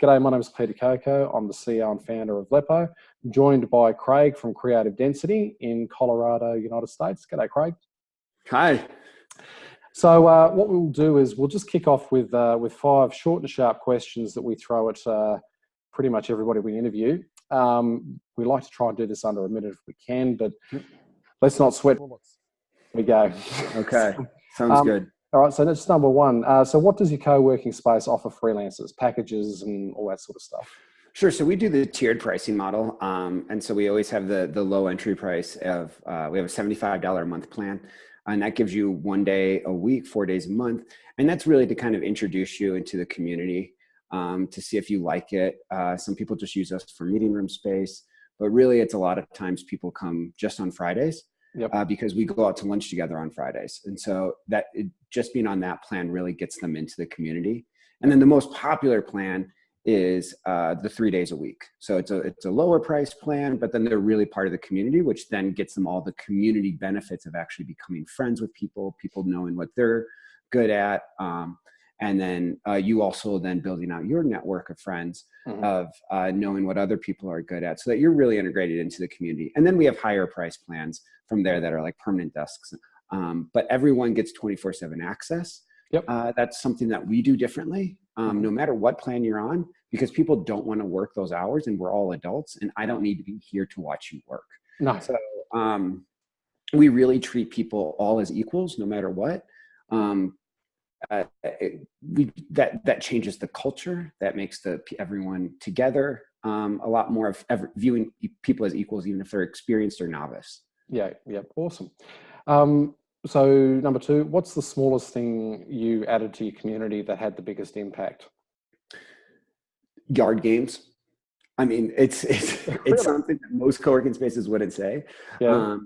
G'day, my name is Peter Coco. I'm the CEO and founder of Vleppo, joined by Craig from Creative Density in Colorado, United States. G'day, Craig. Hi. So what we'll do is we'll just kick off with 5 short and sharp questions that we throw at pretty much everybody we interview. We like to try and do this under a minute if we can, but let's not sweat bullets. Here we go. Okay, sounds good. All right, so that's number one. So what does your co-working space offer freelancers, packages and all that sort of stuff? Sure. So we do the tiered pricing model. And so we always have the low entry price of, we have a $75 a month plan. And that gives you 1 day a week, 4 days a month. And that's really to kind of introduce you into the community, to see if you like it. Some people just use us for meeting room space, but really it's a lot of times people come just on Fridays. Yep. Because we go out to lunch together on Fridays. And so just being on that plan really gets them into the community. And then the most popular plan is the 3 days a week. So it's a lower price plan, but then they're really part of the community, which then gets them all the community benefits of actually becoming friends with people knowing what they're good at. And then you also then building out your network of friends of knowing what other people are good at so that you're really integrated into the community. And then we have higher price plans from there that are like permanent desks. But everyone gets 24/7 access. Yep. That's something that we do differently, no matter what plan you're on, because people don't want to work those hours and we're all adults and I don't need to be here to watch you work. No. So we really treat people all as equals, no matter what. That changes the culture. That makes everyone together a lot more of viewing people as equals, even if they're experienced or novice. Yeah, awesome. So number 2, what's the smallest thing you added to your community that had the biggest impact? Yard games. I mean, it's something that most co-working spaces wouldn't say. Yeah.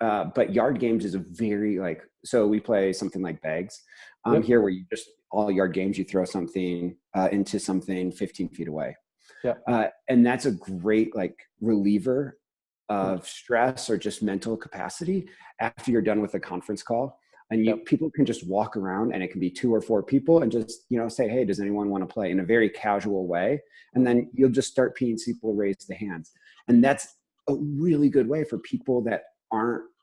But yard games is a very so we play something like bags here where you just all yard games, you throw something into something 15 feet away. Yeah. And that's a great reliever of stress or just mental capacity after you're done with a conference call. And people can just walk around and it can be 2 or 4 people and just, say, hey, does anyone want to play in a very casual way? And then you'll just start seeing people raise the hands. And that's a really good way for people that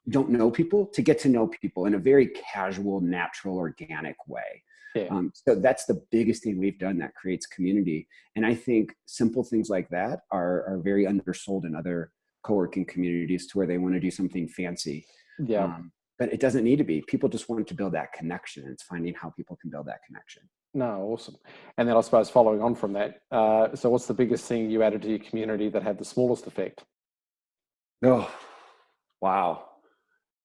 don't know people to get to know people in a very casual, natural, organic way. Yeah. So that's the biggest thing we've done that creates community. And I think simple things like that are very undersold in other co-working communities to where they want to do something fancy. Yeah. But it doesn't need to be. People just want to build that connection. It's finding how people can build that connection. No, awesome. And then I suppose following on from that, so what's the biggest thing you added to your community that had the smallest effect? Oh, wow.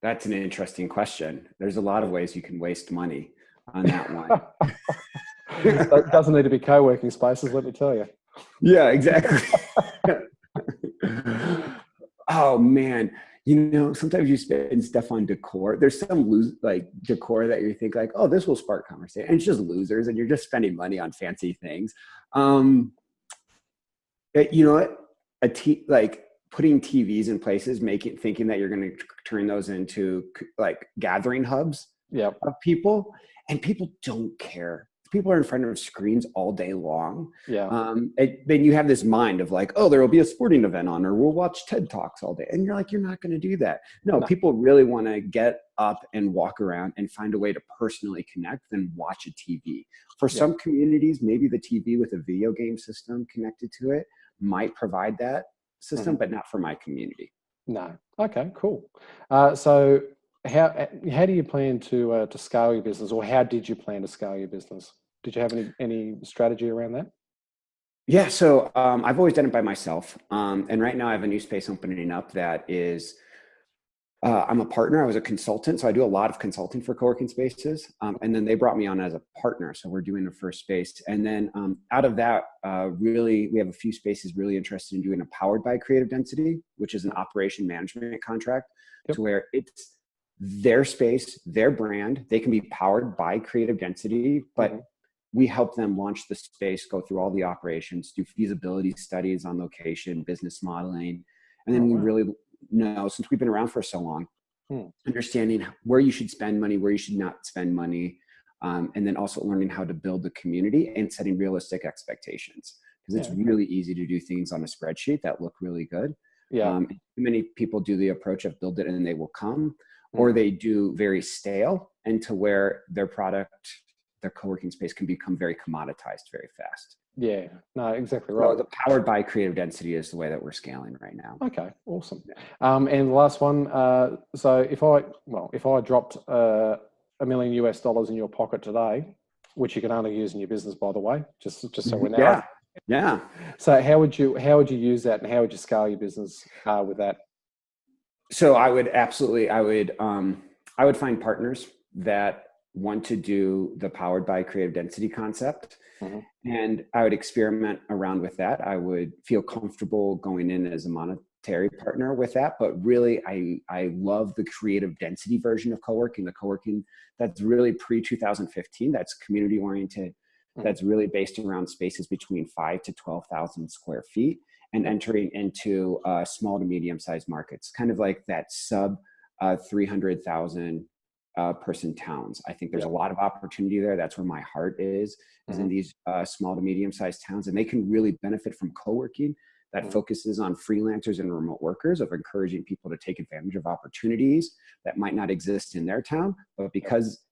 That's an interesting question. There's a lot of ways you can waste money on that one. It doesn't need to be co-working spaces, let me tell you. Yeah, exactly. Oh man, sometimes you spend stuff on decor. There's some decor that you think oh, this will spark conversation. And it's just losers, and you're just spending money on fancy things. You know what? Putting TVs in places, thinking that you're going to turn those into gathering hubs of people, and people don't care. People are in front of screens all day long. Yeah. Then you have this mind of oh, there will be a sporting event on, or we'll watch TED Talks all day. And you're you're not going to do that. No, people really want to get up and walk around and find a way to personally connect than watch a TV. For some communities, maybe the TV with a video game system connected to it might provide that system, but not for my community. No. Okay, cool. So how do you plan to scale your business, or how did you plan to scale your business? Did you have any strategy around that? Yeah, so I've always done it by myself. And right now I have a new space opening up that is, I'm a partner. I was a consultant, so I do a lot of consulting for co-working spaces. And then they brought me on as a partner. So we're doing the first space. And then out of that, we have a few spaces really interested in doing a powered by Creative Density, which is an operation management contract to where it's their space, their brand. They can be powered by Creative Density, but we help them launch the space, go through all the operations, do feasibility studies on location, business modeling. And then we really know, since we've been around for so long, understanding where you should spend money, where you should not spend money, and then also learning how to build the community and setting realistic expectations. because it's really easy to do things on a spreadsheet that look really good. Many people do the approach of build it and they will come, or they do very stale, and to where their product, their co-working space can become very commoditized very fast. Yeah, no, exactly right. So the powered by creative density is the way that we're scaling right now. Okay, awesome. And the last one, so if I dropped $1 million in your pocket today, which you can only use in your business, by the way, just so we know. Yeah. So how would you use that, and how would you scale your business with that? So I would find partners that want to do the powered by creative density concept. And I would experiment around with that. I would feel comfortable going in as a monetary partner with that. But really, I love the creative density version of co-working, the co-working that's really pre-2015, that's community oriented, that's really based around spaces between 5,000 to 12,000 square feet, and entering into small to medium sized markets, kind of like that sub 300,000 person towns. I think there's a lot of opportunity there. That's where my heart is in these small to medium sized towns, and they can really benefit from co-working that focuses on freelancers and remote workers, of encouraging people to take advantage of opportunities that might not exist in their town, but because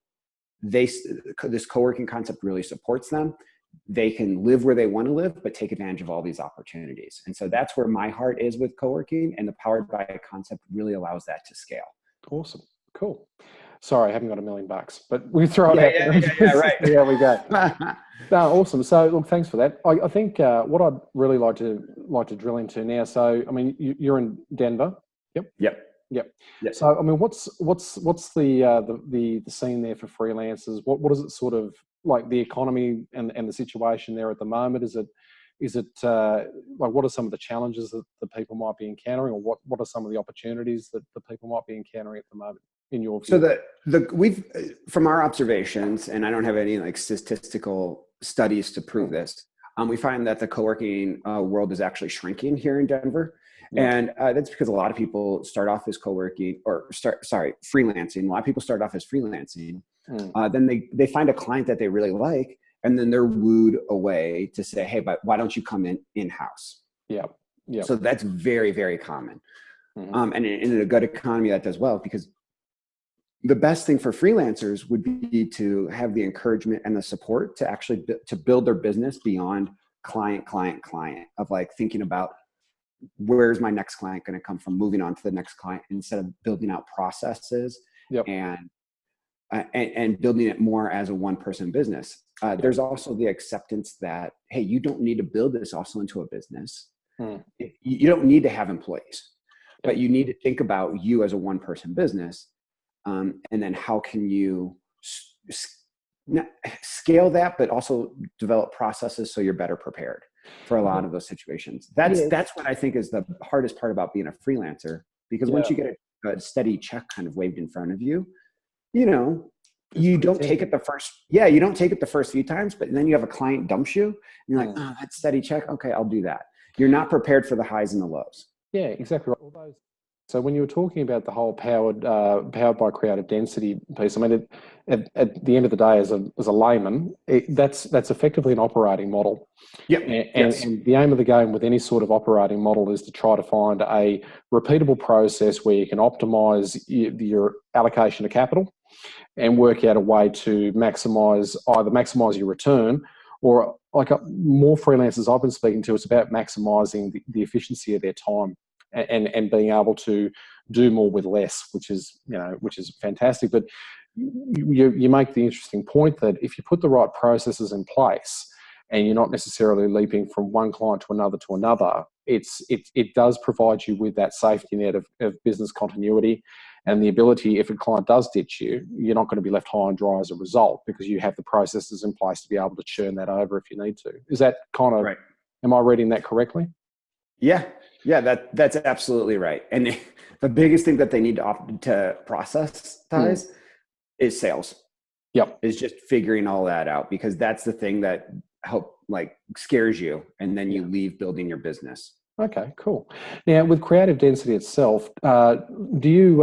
this co-working concept really supports them, they can live where they want to live, but take advantage of all these opportunities. And so that's where my heart is with co-working, and the powered by concept really allows that to scale. Awesome. Cool. Sorry, I haven't got $1 million, but we throw it out there. Yeah, right. There we go. No, awesome. So, look, thanks for that. I think what I'd really like to drill into now. So, I mean, you're in Denver. Yep. So, I mean, what's the scene there for freelancers? What is it sort of like, the economy and the situation there at the moment? Is it like, what are some of the challenges that the people might be encountering, or what are some of the opportunities that the people might be encountering at the moment, in your view? So we've, from our observations, and I don't have any like statistical studies to prove this, we find that the co-working world is actually shrinking here in Denver. And that's because a lot of people start off as freelancing. A lot of people start off as freelancing. Then they find a client that they really like, and then they're wooed away to say, hey, but why don't you come in-house? So that's very, very common. And in a good economy, that does well, because the best thing for freelancers would be to have the encouragement and the support to actually to build their business beyond client, of like thinking about, where's my next client going to come from, moving on to the next client, instead of building out processes and building it more as a one-person business. There's also the acceptance that, hey, you don't need to build this also into a business. You don't need to have employees, but you need to think about you as a one-person business. And then how can you scale that, but also develop processes so you're better prepared for a lot of those situations. That's what I think is the hardest part about being a freelancer, because once you get a steady check kind of waved in front of you, you don't take it the first few times, but then you have a client dumps you and you're like, oh, that steady check. Okay, I'll do that. You're not prepared for the highs and the lows. Yeah, exactly right. So when you were talking about the whole powered by creative density piece, I mean, at the end of the day, as a layman, that's effectively an operating model. And the aim of the game with any sort of operating model is to try to find a repeatable process where you can optimize your allocation of capital and work out a way to maximize your return, or like more freelancers I've been speaking to, it's about maximizing the efficiency of their time. And being able to do more with less, which is fantastic. But you make the interesting point that if you put the right processes in place, and you're not necessarily leaping from one client to another, it does provide you with that safety net of business continuity, and the ability, if a client does ditch you, you're not going to be left high and dry as a result, because you have the processes in place to be able to churn that over if you need to. Is that kind of right? Am I reading that correctly? Yeah, that's absolutely right. And the biggest thing that they need to process is sales. Is just figuring all that out, because that's the thing that scares you, and then you leave building your business. Okay, cool. Now, with creative density itself, do you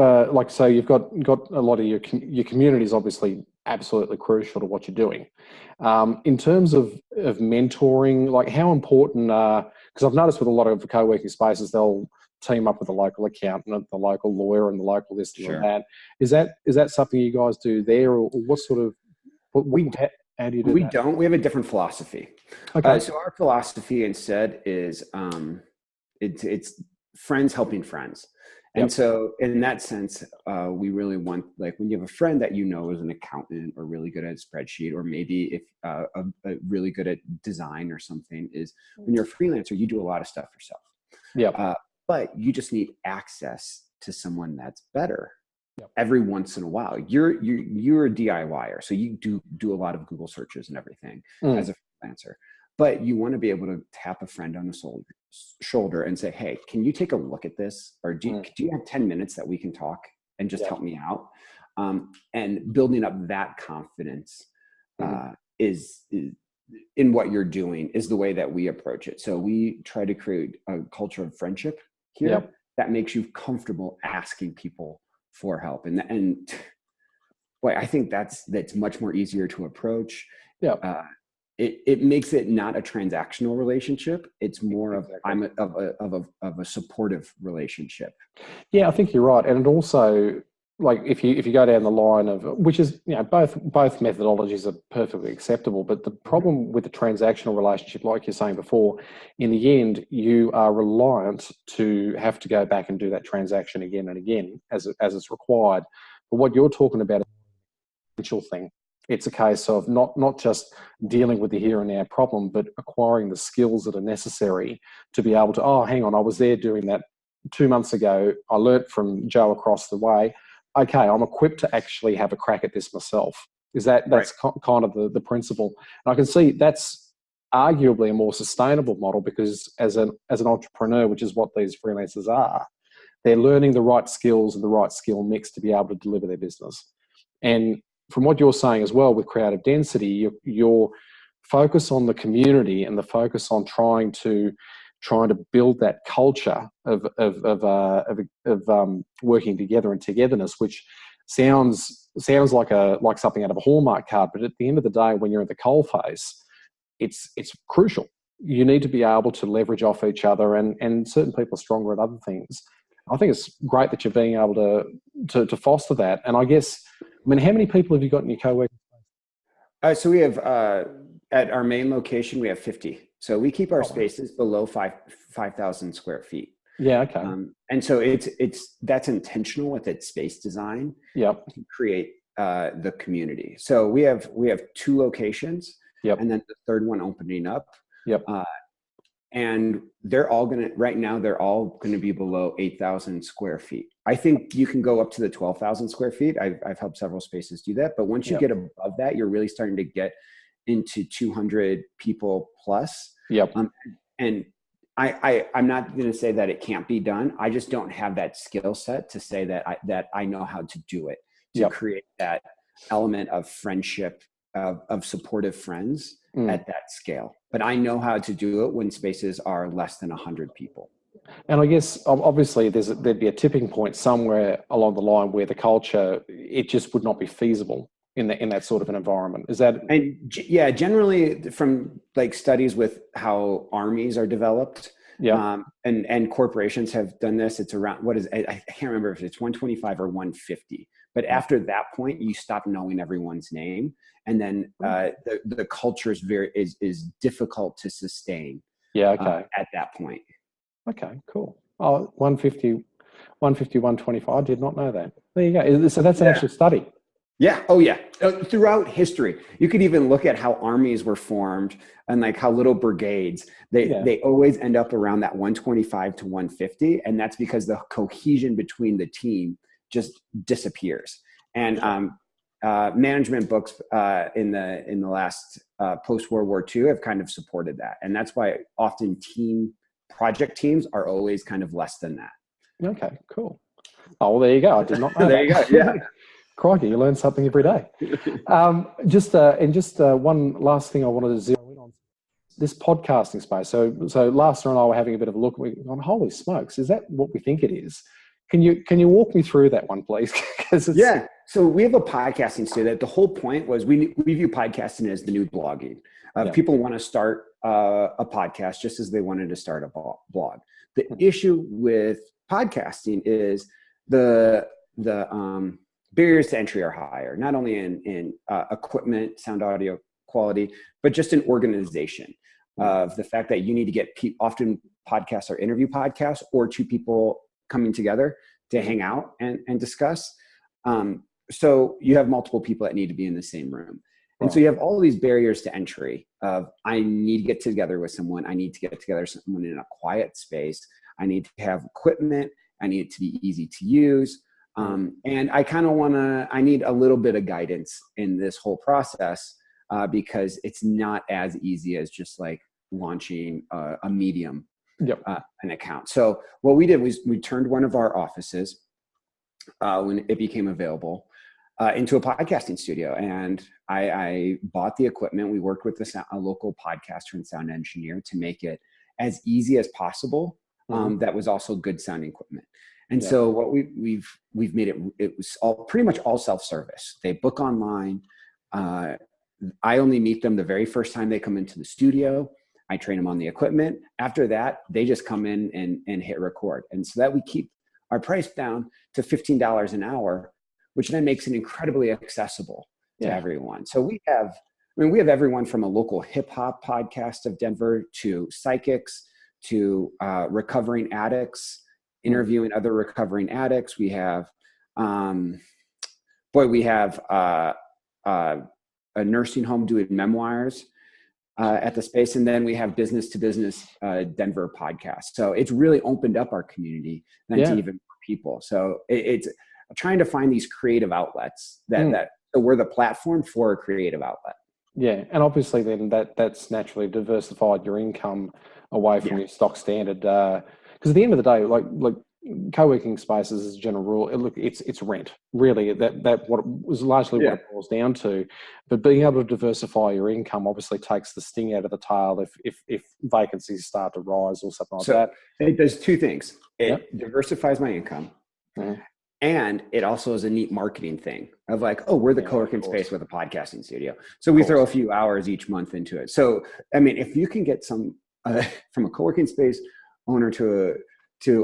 so you've got a lot of your communities obviously absolutely crucial to what you're doing. In terms of mentoring, like how important, because I've noticed with a lot of co-working spaces, they'll team up with the local accountant, the local lawyer, and the local this and that. Is that something you guys do there, or what sort of, how do you do that? We don't. We have a different philosophy. Okay. So our philosophy instead is it's friends helping friends. And so in that sense, we really want, like when you have a friend that you know is an accountant or really good at a spreadsheet, or maybe if really good at design or something, is when you're a freelancer, you do a lot of stuff yourself. But you just need access to someone that's better. Every once in a while. You're a DIYer, so you do a lot of Google searches and everything as a freelancer. But you want to be able to tap a friend on the shoulder and say, hey, can you take a look at this? Or do you have 10 minutes that we can talk and just help me out? And building up that confidence is in what you're doing is the way that we approach it. So we try to create a culture of friendship here that makes you comfortable asking people for help. And boy, I think that's much more easier to approach. It makes it not a transactional relationship. It's more of a supportive relationship. Yeah, I think you're right. And it also, like if you go down the line of, which is, both methodologies are perfectly acceptable, but the problem with the transactional relationship, like you're saying before, in the end, you are reliant to have to go back and do that transaction again and again as it's required. But what you're talking about is a potential thing. It's a case of not just dealing with the here and now problem, but acquiring the skills that are necessary to be able to, hang on, I was there doing that 2 months ago. I learnt from Joe across the way. Okay, I'm equipped to actually have a crack at this myself. That's kind of the principle. And I can see that's arguably a more sustainable model, because as an entrepreneur, which is what these freelancers are, they're learning the right skills and the right skill mix to be able to deliver their business. And from what you're saying as well with creative density, your focus on the community and the focus on trying to build that culture of working together and togetherness, which sounds like something out of a Hallmark card, but at the end of the day, when you're in the coalface, it's crucial. You need to be able to leverage off each other, and certain people are stronger at other things. I think it's great that you're being able to foster that. And I guess, how many people have you got in your co-working space? So we have, at our main location, we have 50. So we keep our spaces below 5,000 square feet. Yeah, okay. And so that's intentional with its space design to create the community. So we have 2 locations, and then the third one opening up. And they're all right now, they're all going to be below 8,000 square feet. I think you can go up to the 12,000 square feet. I've helped several spaces do that. But once you get above that, you're really starting to get into 200 people plus. And I'm not going to say that it can't be done. I just don't have that skill set to say that I know how to do it, to create that element of friendship, of supportive friends at that scale. But I know how to do it when spaces are less than 100 people. And I guess obviously there'd be a tipping point somewhere along the line where the culture, it just would not be feasible in that sort of an environment. Is that? And yeah, generally from like studies with how armies are developed, and corporations have done this. It's around, I can't remember if it's 125 or 150. But after that point, you stop knowing everyone's name, and then the culture is difficult to sustain. At that point. Okay, cool. 150, 125. I did not know that. There you go. So that's an actual study. Yeah. Oh, yeah. Throughout history, you could even look at how armies were formed and like how little brigades, they always end up around that 125 to 150. And that's because the cohesion between the team just disappears. And management books in the last post-World War II have kind of supported that. And that's why often project teams are always kind of less than that. Okay, cool. Oh, well, there you go. I did not know There you go. Yeah. Crikey, you learn something every day. Just one last thing I wanted to zero in on, this podcasting space. So Lasta and I were having a bit of a look. We're going, holy smokes, is that what we think it is? Can you walk me through that one, please? Because So we have a podcasting studio. The whole point was we view podcasting as the new blogging. People want to start a podcast just as they wanted to start a blog. The issue with podcasting is the barriers to entry are higher, not only in equipment, sound, audio quality, but just in organization of the fact that you need to get often podcasts are interview podcasts or two people coming together to hang out and discuss. So you have multiple people that need to be in the same room. And so you have all these barriers to entry of, I need to get together with someone. I need to get together with someone in a quiet space. I need to have equipment. I need it to be easy to use. And I kind of I need a little bit of guidance in this whole process because it's not as easy as just like launching a Medium, an account. So what we did was we turned one of our offices when it became available into a podcasting studio. And I bought the equipment. We worked with a local podcaster and sound engineer to make it as easy as possible. That was also good sounding equipment. And so what we've made it was pretty much all self-service. They book online. I only meet them the very first time they come into the studio. I train them on the equipment. After that, they just come in and hit record. And so that we keep our price down to $15 an hour, which then makes it incredibly accessible to everyone. So we have everyone from a local hip hop podcast of Denver to psychics to recovering addicts, interviewing other recovering addicts. We have, a nursing home doing memoirs at the space. And then we have business to business Denver podcast. So it's really opened up our community to even more people. So it's trying to find these creative outlets that so we're the platform for a creative outlet. Yeah. And obviously then that's naturally diversified your income away from your stock standard. Because at the end of the day, like co-working spaces as a general rule, it's rent really. That what was largely what it boils down to. But being able to diversify your income obviously takes the sting out of the tail if vacancies start to rise or something like that. It does two things. It diversifies my income, and it also is a neat marketing thing of like, oh, we're the co-working space with a podcasting studio. So we throw a few hours each month into it. So I mean, if you can get some from a co-working space owner to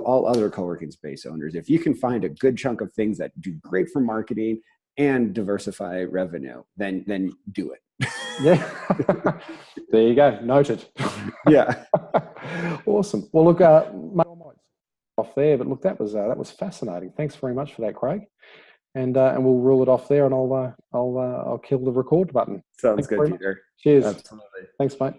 all other co-working space owners, if you can find a good chunk of things that do great for marketing and diversify revenue, then do it. There you go. Noted. Awesome. Well, look, off there, but look, that was fascinating. Thanks very much for that, Craig. And we'll rule it off there, and I'll kill the record button. Sounds good, Peter. Cheers. Absolutely. Thanks, mate.